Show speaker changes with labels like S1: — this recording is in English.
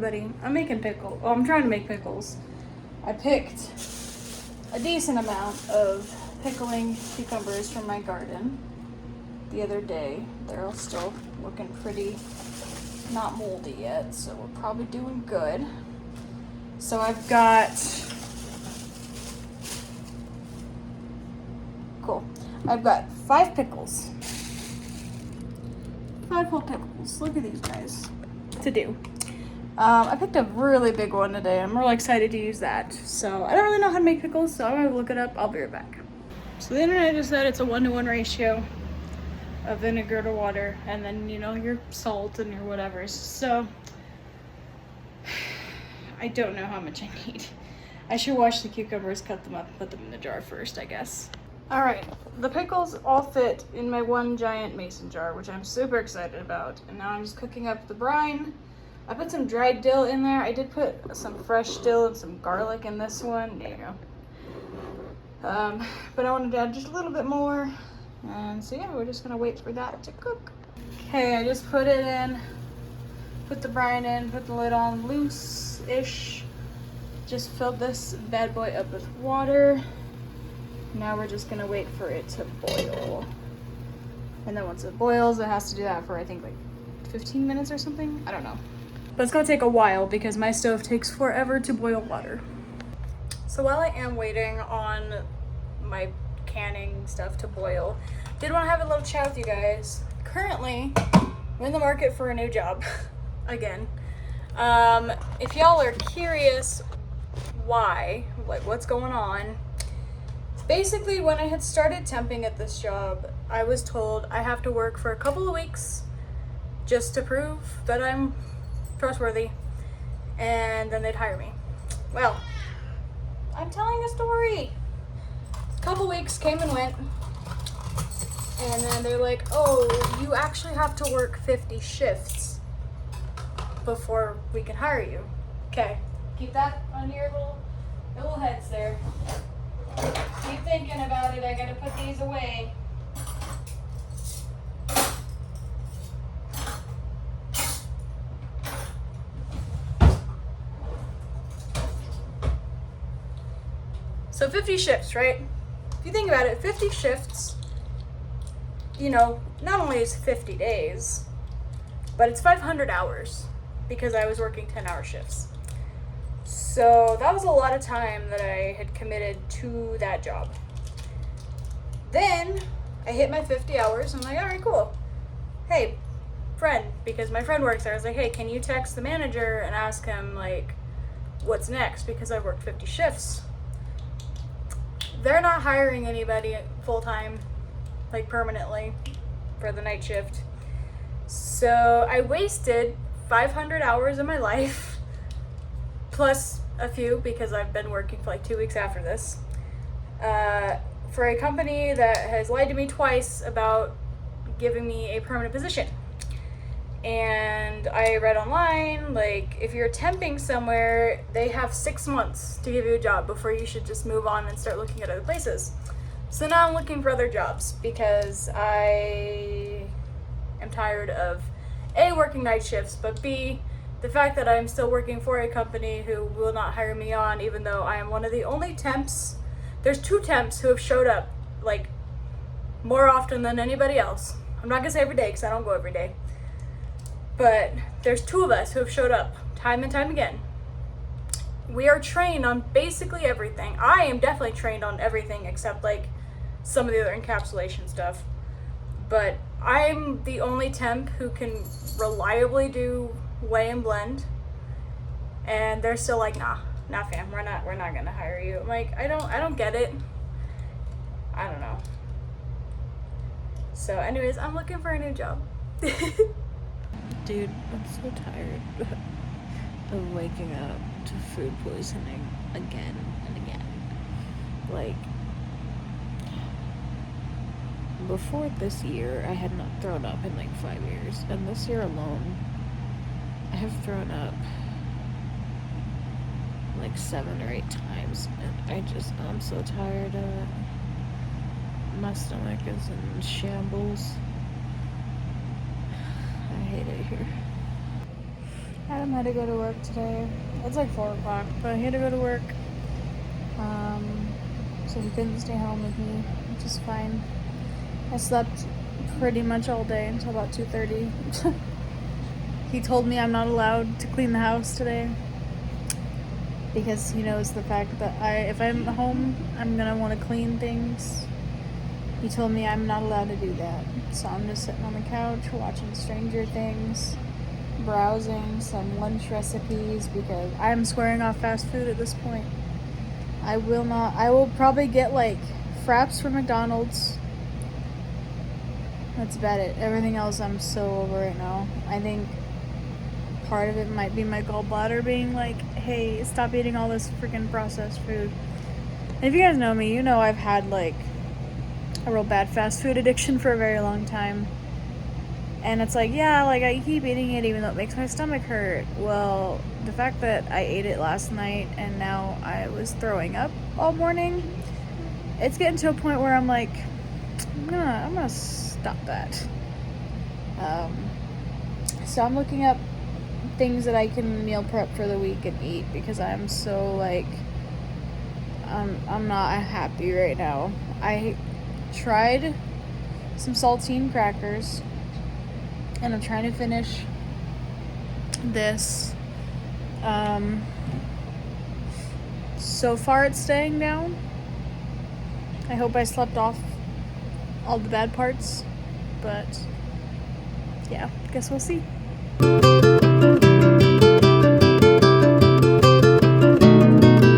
S1: everybody. I'm making pickle. Oh, I'm trying to make pickles. I picked a decent amount of pickling cucumbers from my garden the other day. They're all still looking pretty not moldy yet, so we're probably doing good. So I've got, cool. I've got 5 pickles. 5 whole pickles. Look at these guys. To do. I picked a really big one today. I'm really excited to use that. So I don't really know how to make pickles, so I'm gonna look it up. I'll be right back. So the internet just said it's a 1-to-1 ratio of vinegar to water, and then, you know, your salt and your whatever. So I don't know how much I need. I should wash the cucumbers, cut them up, put them in the jar first, I guess. All right, the pickles all fit in my one giant mason jar, which I'm super excited about. And now I'm just cooking up the brine. I put some dried dill in there. I did put some fresh dill and some garlic in this one. There you go. But I wanted to add just a little bit more. And so yeah, we're just gonna wait for that to cook. Okay, I just put it in, put the brine in, put the lid on loose-ish. Just filled this bad boy up with water. Now we're just gonna wait for it to boil. And then once it boils, it has to do that for I think like 15 minutes or something. I don't know. But it's gonna take a while because my stove takes forever to boil water. So while I am waiting on my canning stuff to boil, did want to have a little chat with you guys. Currently, I'm in the market for a new job. Again. If y'all are curious why, like what's going on, basically when I had started temping at this job, I was told I have to work for a couple of weeks just to prove that I'm trustworthy, and then they'd hire me. Well, I'm telling a story. A couple weeks came and went, and then they're like, oh, you actually have to work 50 shifts before we can hire you. Okay, keep that on your little heads there. Keep thinking about it. I gotta put these away. So 50 shifts, right? If you think about it, 50 shifts, you know, not only is 50 days, but it's 500 hours because I was working 10-hour shifts. So that was a lot of time that I had committed to that job. Then I hit my 50 hours. I'm like, all right, cool. Hey, friend, because my friend works there. I was like, hey, can you text the manager and ask him, like, what's next? Because I worked 50 shifts. They're not hiring anybody full-time, like permanently, for the night shift. So I wasted 500 hours of my life, plus a few because I've been working for like 2 weeks after this, for a company that has lied to me twice about giving me a permanent position. And I read online, like, if you're temping somewhere, they have 6 months to give you a job before you should just move on and start looking at other places. So now I'm looking for other jobs because I am tired of A, working night shifts, but B, the fact that I'm still working for a company who will not hire me on, even though I am one of the only temps. There's 2 temps who have showed up, like, more often than anybody else. I'm not gonna say every day because I don't go every day. But there's 2 of us who have showed up time and time again. We are trained on basically everything. I am definitely trained on everything except like some of the other encapsulation stuff. But I'm the only temp who can reliably do weigh and blend. And they're still like, nah fam, we're not gonna hire you. I'm like, I don't get it. I don't know. So anyways, I'm looking for a new job.
S2: Dude, I'm so tired of waking up to food poisoning again and again. Like, before this year, I had not thrown up in like 5 years. And this year alone, I have thrown up like 7 or 8 times. And I'm so tired of it. My stomach is in shambles. I hate it here.
S1: Had a Adam had to go to work today. It's like 4 o'clock, but he had to go to work. So he couldn't stay home with me, which is fine. I slept pretty much all day until about 2:30. He told me I'm not allowed to clean the house today because he knows the fact that if I'm home, I'm gonna want to clean things. He told me I'm not allowed to do that. So I'm just sitting on the couch watching Stranger Things, browsing some lunch recipes because I'm swearing off fast food at this point. I will probably get like fraps from McDonald's. That's about it. Everything else I'm so over it now. I think part of it might be my gallbladder being like, hey, stop eating all this freaking processed food. And if you guys know me, you know I've had like a real bad fast food addiction for a very long time. And it's like, yeah, like I keep eating it even though it makes my stomach hurt. Well, the fact that I ate it last night and now I was throwing up all morning, it's getting to a point where I'm like, I'm gonna stop that. So I'm looking up things that I can meal prep for the week and eat because I'm so like, I'm not happy right now. I tried some saltine crackers and I'm trying to finish this. So far it's staying down. I hope I slept off all the bad parts, but yeah, guess we'll see.